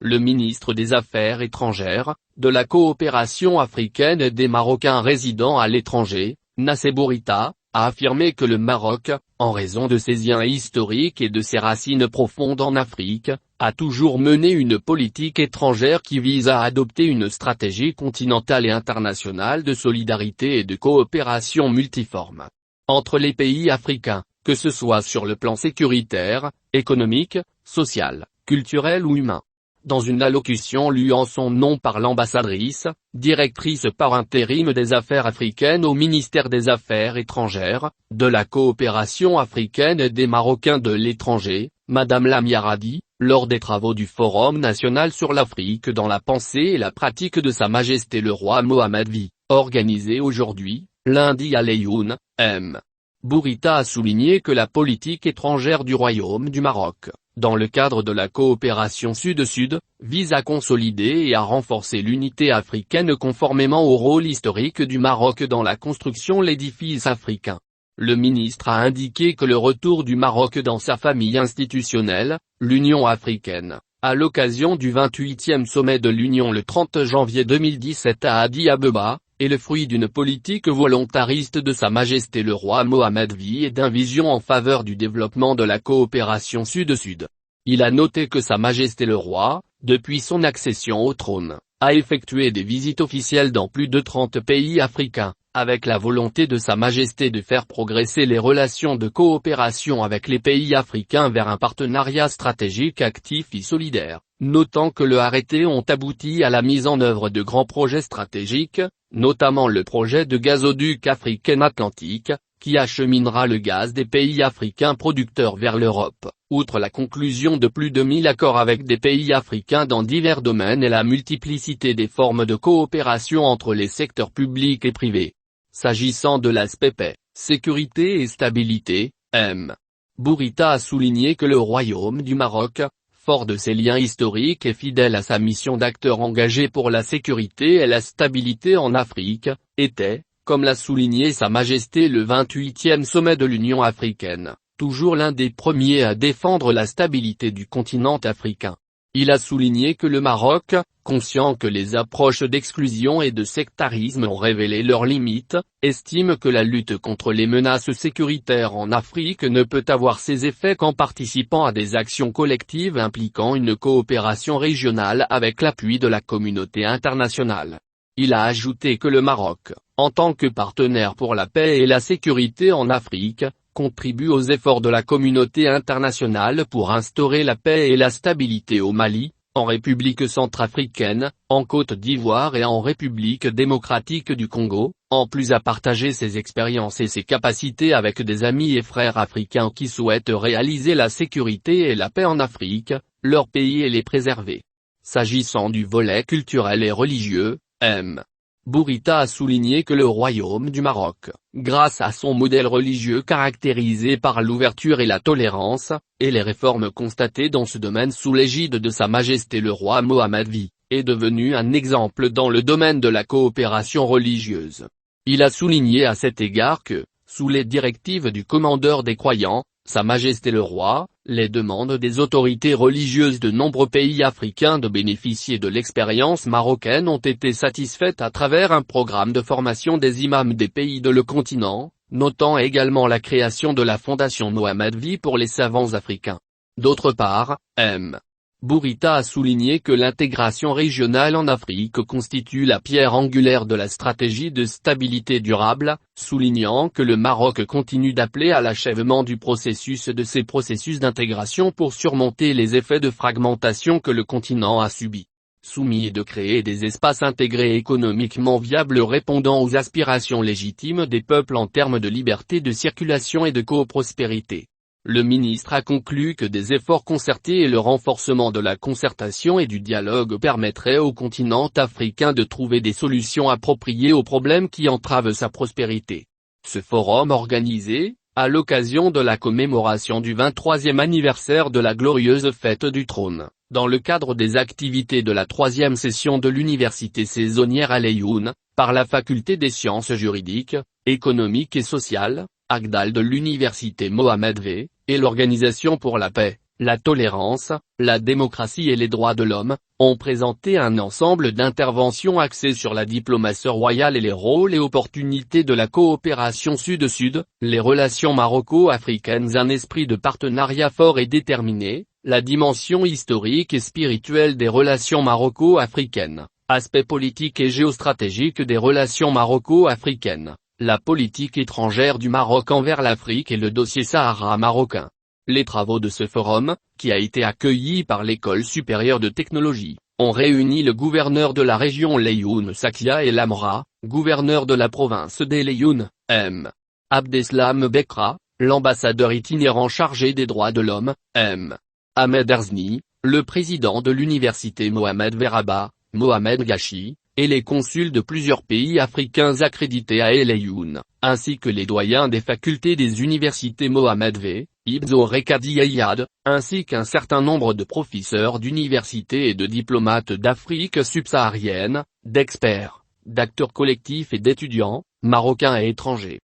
le ministre des Affaires étrangères, de la coopération africaine et des Marocains résidant à l'étranger, Nassé Bourita, a affirmé que le Maroc, en raison de ses liens historiques et de ses racines profondes en Afrique, a toujours mené une politique étrangère qui vise à adopter une stratégie continentale et internationale de solidarité et de coopération multiforme entre les pays africains, que ce soit sur le plan sécuritaire, économique, social, culturel ou humain. Dans une allocution lue en son nom par l'ambassadrice, directrice par intérim des affaires africaines au ministère des Affaires étrangères, de la coopération africaine et des Marocains de l'étranger, Madame Lamia Radi, lors des travaux du Forum national sur l'Afrique dans la pensée et la pratique de Sa Majesté le roi Mohammed V, organisé aujourd'hui, lundi à Laayoune, M. Bourita a souligné que la politique étrangère du Royaume du Maroc, dans le cadre de la coopération Sud-Sud, vise à consolider et à renforcer l'unité africaine conformément au rôle historique du Maroc dans la construction de l'édifice africain. Le ministre a indiqué que le retour du Maroc dans sa famille institutionnelle, l'Union africaine, à l'occasion du 28e sommet de l'Union le 30 janvier 2017 à Addis Abeba, est le fruit d'une politique volontariste de Sa Majesté le roi Mohammed V et d'une vision en faveur du développement de la coopération Sud-Sud. Il a noté que Sa Majesté le roi, depuis son accession au trône, a effectué des visites officielles dans plus de 30 pays africains, avec la volonté de Sa Majesté de faire progresser les relations de coopération avec les pays africains vers un partenariat stratégique actif et solidaire, notant que le arrêté ont abouti à la mise en œuvre de grands projets stratégiques, notamment le projet de gazoduc africain-atlantique, qui acheminera le gaz des pays africains producteurs vers l'Europe, outre la conclusion de plus de 1000 accords avec des pays africains dans divers domaines et la multiplicité des formes de coopération entre les secteurs publics et privés. S'agissant de l'aspect paix, sécurité et stabilité, M. Bourita a souligné que le Royaume du Maroc, fort de ses liens historiques et fidèle à sa mission d'acteur engagé pour la sécurité et la stabilité en Afrique, était, comme l'a souligné Sa Majesté le 28e sommet de l'Union africaine, toujours l'un des premiers à défendre la stabilité du continent africain. Il a souligné que le Maroc, conscient que les approches d'exclusion et de sectarisme ont révélé leurs limites, estime que la lutte contre les menaces sécuritaires en Afrique ne peut avoir ses effets qu'en participant à des actions collectives impliquant une coopération régionale avec l'appui de la communauté internationale. Il a ajouté que le Maroc, en tant que partenaire pour la paix et la sécurité en Afrique, contribue aux efforts de la communauté internationale pour instaurer la paix et la stabilité au Mali, en République centrafricaine, en Côte d'Ivoire et en République démocratique du Congo, en plus à partager ses expériences et ses capacités avec des amis et frères africains qui souhaitent réaliser la sécurité et la paix en Afrique, leur pays et les préserver. S'agissant du volet culturel et religieux, M. Bourita a souligné que le Royaume du Maroc, grâce à son modèle religieux caractérisé par l'ouverture et la tolérance, et les réformes constatées dans ce domaine sous l'égide de Sa Majesté le roi Mohammed V, est devenu un exemple dans le domaine de la coopération religieuse. Il a souligné à cet égard que, sous les directives du commandeur des croyants, Sa Majesté le roi, les demandes des autorités religieuses de nombreux pays africains de bénéficier de l'expérience marocaine ont été satisfaites à travers un programme de formation des imams des pays de le continent, notant également la création de la Fondation Mohammed V pour les savants africains. D'autre part, M. Bourita a souligné que l'intégration régionale en Afrique constitue la pierre angulaire de la stratégie de stabilité durable, soulignant que le Maroc continue d'appeler à l'achèvement du processus de ces processus d'intégration pour surmonter les effets de fragmentation que le continent a subis. Soumis et de créer des espaces intégrés économiquement viables répondant aux aspirations légitimes des peuples en termes de liberté de circulation et de coprospérité. Le ministre a conclu que des efforts concertés et le renforcement de la concertation et du dialogue permettraient au continent africain de trouver des solutions appropriées aux problèmes qui entravent sa prospérité. Ce forum organisé, à l'occasion de la commémoration du 23e anniversaire de la glorieuse fête du trône, dans le cadre des activités de la 3e session de l'université saisonnière à Laayoune, par la faculté des sciences juridiques, économiques et sociales, Agdal de l'université Mohammed V, et l'Organisation pour la paix, la tolérance, la démocratie et les droits de l'homme, ont présenté un ensemble d'interventions axées sur la diplomatie royale et les rôles et opportunités de la coopération sud-sud, les relations maroco-africaines, un esprit de partenariat fort et déterminé, la dimension historique et spirituelle des relations maroco-africaines, aspect politique et géostratégique des relations maroco-africaines, la politique étrangère du Maroc envers l'Afrique et le dossier Sahara marocain. Les travaux de ce forum, qui a été accueilli par l'École supérieure de technologie, ont réuni le gouverneur de la région Laayoune Sakia El Amra, gouverneur de la province des Laayoune, M. Abdeslam Bekra, l'ambassadeur itinérant chargé des droits de l'homme, M. Ahmed Arzni, le président de l'université Mohamed Veraba, Mohamed Gachi, et les consuls de plusieurs pays africains accrédités à El Ayoun, ainsi que les doyens des facultés des universités Mohamed V, Ibzo Rekadi Ayad, ainsi qu'un certain nombre de professeurs d'université et de diplomates d'Afrique subsaharienne, d'experts, d'acteurs collectifs et d'étudiants, marocains et étrangers.